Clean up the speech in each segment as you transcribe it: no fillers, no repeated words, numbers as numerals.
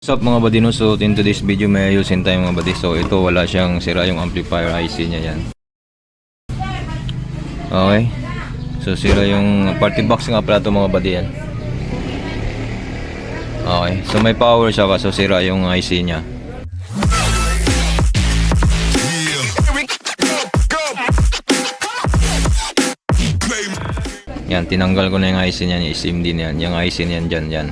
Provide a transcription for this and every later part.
What's up mga buddy, no? So in today's video may ayusin tayo mga buddy. So ito wala siyang sira yung amplifier IC niya yan. Okay. So sira yung party box nga pala ito mga buddy yan. Okay. So may power siya kaso sira yung IC niya. Yan, tinanggal ko na yung IC niya, yung SIM din yan. Yung IC niyan dyan, yan.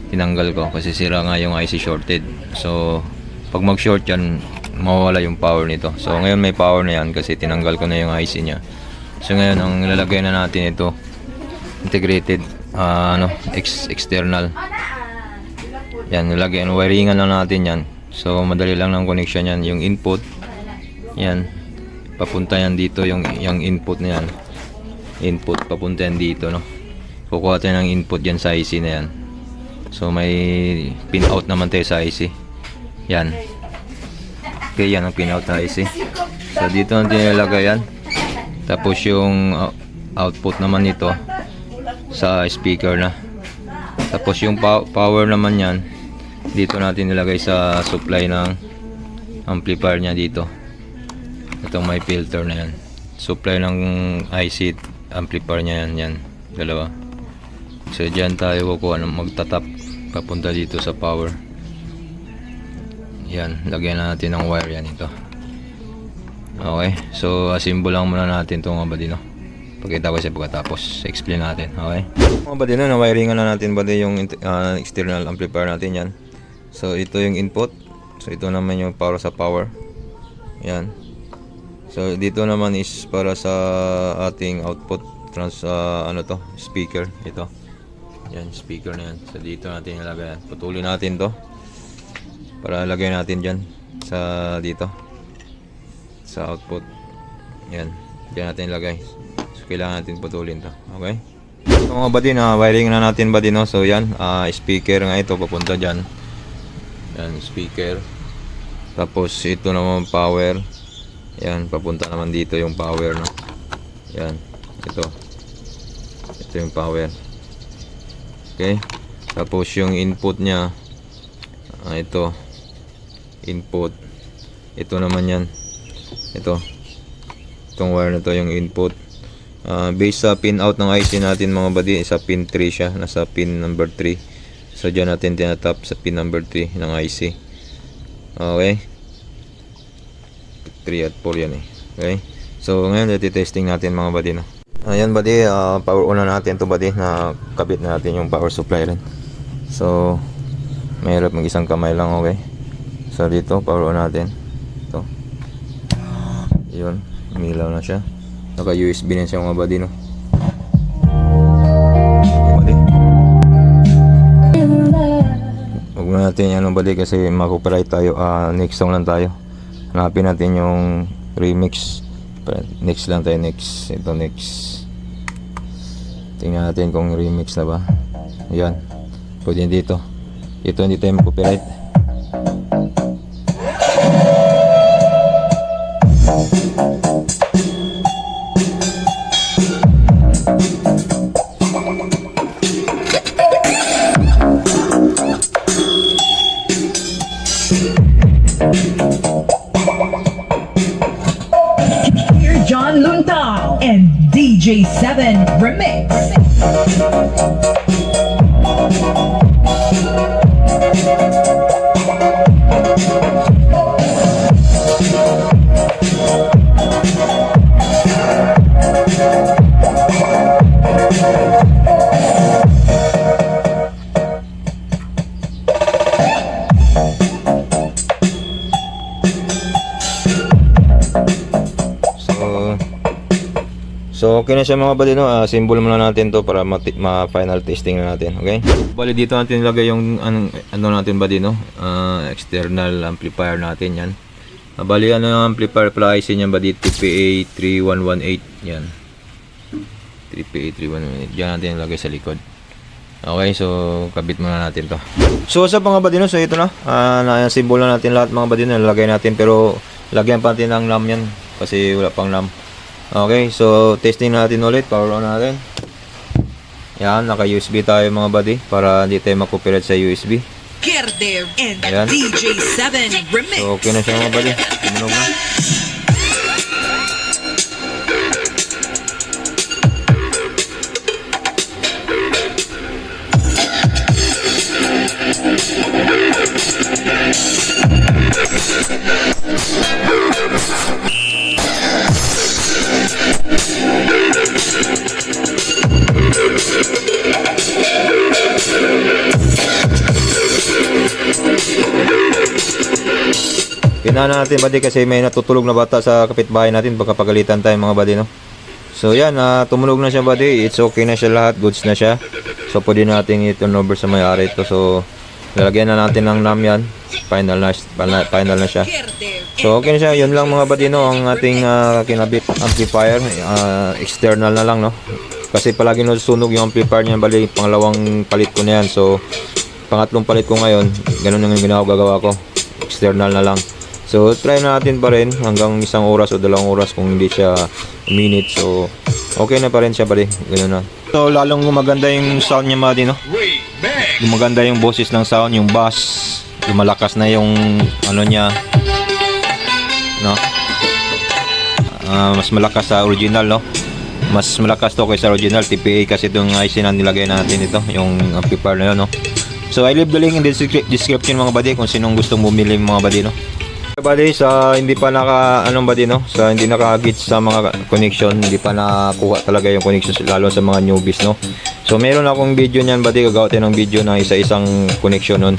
Tinanggal ko kasi sira nga yung IC shorted. So pag mag short yan mawawala yung power nito. So ngayon may power na yan kasi tinanggal ko na yung IC nya. So ngayon ang lalagay na natin ito integrated external. Yan, nilagyan, wiringan lang natin yan. So madali lang ng connection yan. Yung input yan papunta yan dito, yung input na yan. Input papunta yan dito, no. Kukuha tayo ng input yan sa IC na yan. So may pin out naman tayo sa IC. Yan. Okay, yan ang pin out na IC. So dito natin ilalagay yan. Tapos yung output naman nito sa speaker na. Tapos yung power naman yan dito natin ilagay sa supply ng amplifier niya dito. Itong may filter na yan. Supply ng IC amplifier niya yan. Yan. Dalawa. So dyan tayo kukuha ng magtatap papunta dito sa power. Yan, lagyan na natin ng wire yan ito. Okay, so assemble lang muna natin itong mga buddy, no. Pagkita ko siya pagkatapos explain natin. Okay mga buddy, no, na-wiringan na natin buddy yung external amplifier natin yan. So ito yung input. So ito naman yung para sa power. Yan. So dito naman is para sa ating output speaker ito. Yan, speaker na yan. So dito natin ilagay yan. Putulin natin to para lagay natin dyan sa dito sa output. Yan, dyan natin ilagay. So kailangan natin putulin to. Okay, so mga buddy, na wiring na natin buddy, no. So yan, speaker nga ito papunta dyan. Yan, speaker. Tapos ito naman power. Yan, papunta naman dito yung power, no. Yan, ito yung power. Okay, tapos yung input nya ito input, ito naman yan, itong wire na to yung input. Based sa pin out ng IC natin mga buddy, sa pin 3 siya, nasa pin number 3. So dyan natin tinatap sa pin number 3 ng IC. Okay, 3 at 4 yan eh. Okay, so ngayon testing natin mga buddy, no. Ayan buddy, power on na natin to buddy, na kabit na natin yung power supply rin. So mahirap mag isang kamay lang. Okay, so dito power on natin ito. Yun, umilaw na siya. Naka USB na siya mga buddy, no. Buddy, huwag na natin yan buddy kasi makopyright tayo. Next song lang tayo. Hanapin natin yung remix. Next lang tayo, next. Ito next. Tingnan natin kung remix na ba. Ayan, pwede dito. Ito hindi tayo mag-copyright. John Luntao and DJ7 Remix. So okay na siya mga buddy, no. Symbol muna natin to para ma-final testing na natin. Okay, bali dito natin ilagay yung ano natin buddy, no. External amplifier natin yan. Bali ano yung amplifier pala IC niyan buddy, TPA 3118 yan. TPA 3118 diyan natin ilagay sa likod. Okay, so kabit muna natin to. So sa mga buddy, no, so ito na. Na-symbol na natin lahat mga buddy, no. Nilagay natin pero lagyan pa natin ng NAM yan kasi wala pang NAM. Okay, so testing natin ulit, power on natin. Yan, naka USB tayo mga buddy para hindi tayo makopyright sa USB. Kirdev and Ayan. DJ7 Remix. So okay na siya mga buddy. Tumunog na. Kailangan natin buddy kasi may natutulog na bata sa kapitbahay natin, baka pagalitan tayo mga buddy, no? So yan, tumunog na siya buddy, it's okay na siya lahat, goods na siya. So pwede natin i-turn over sa may-ari ito. So lalagyan na natin ng NAM yan, final na siya. So okay na siya, yun lang mga buddy, no? Ang ating kinabit amplifier, external na lang, no? Kasi palagi nasusunog yung amplifier niya buddy, pangalawang palit ko na yan. So pangatlong palit ko ngayon, ganun yung gagawa ko, external na lang. So try natin pa rin hanggang 1 oras o 2 oras kung hindi siya minute. So okay na pa rin siya buddy, ganun na. So lalong gumaganda yung sound niya buddy, no? Gumaganda yung boses ng sound, yung bass, lumalakas na yung ano niya, no? Mas malakas sa original, no? Mas malakas to kaysa original TPA kasi itong IC na nilagay natin ito, yung amplifier na yun, no? So I leave the link in the description mga buddy kung sinong gustong bumili mga buddy, no? Buddy, sa hindi pa buddy, no? Sa hindi naka-gauge sa mga connection, hindi pa nakuha talaga yung connection lalo sa mga newbies, no? So meron akong video niyan buddy, gagawa tayo ng video na isa-isang connection nun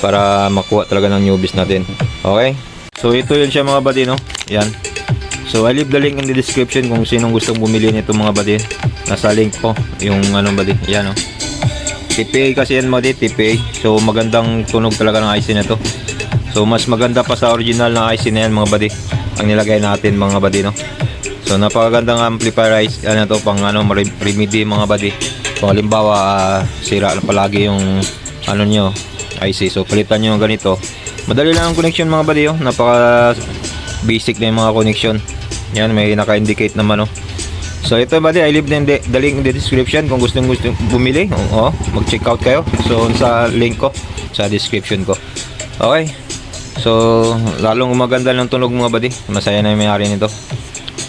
para makuha talaga ng newbies natin. Okay? So ito yun siya mga buddy, no? Yan. So I leave the link in the description kung sinong gustong bumili nito mga buddy. Nasa link po yung buddy. Yan, no? TPA kasi yan buddy, TPA. So magandang tunog talaga ng IC na to. So mas maganda pa sa original na IC na yan mga buddy, ang nilagay natin mga buddy, no? So napakagandang amplifier IC, to pang remedy mga buddy. Kung halimbawa sira na palagi yung nyo IC, so palitan nyo yung ganito. Madali lang ang connection mga buddy, oh. Napaka basic na yung mga connection. Yan, may naka-indicate naman, oh. So ito buddy, I leave the link in the description kung gustong bumili. Mag-check out kayo. So sa link ko sa description ko. Okay. So lalong gumaganda ng tunog mga buddy. Masaya na yung may-ari nito.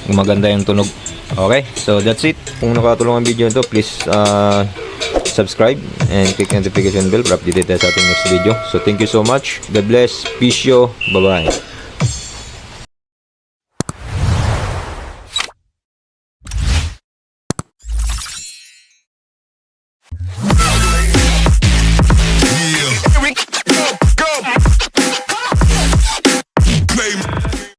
Gumaganda yung tunog. Okay. So that's it. Kung nakatulong ang video nito, please subscribe and click notification bell para updated tayo sa ating next video. So thank you so much. God bless. Peace yo. Bye bye.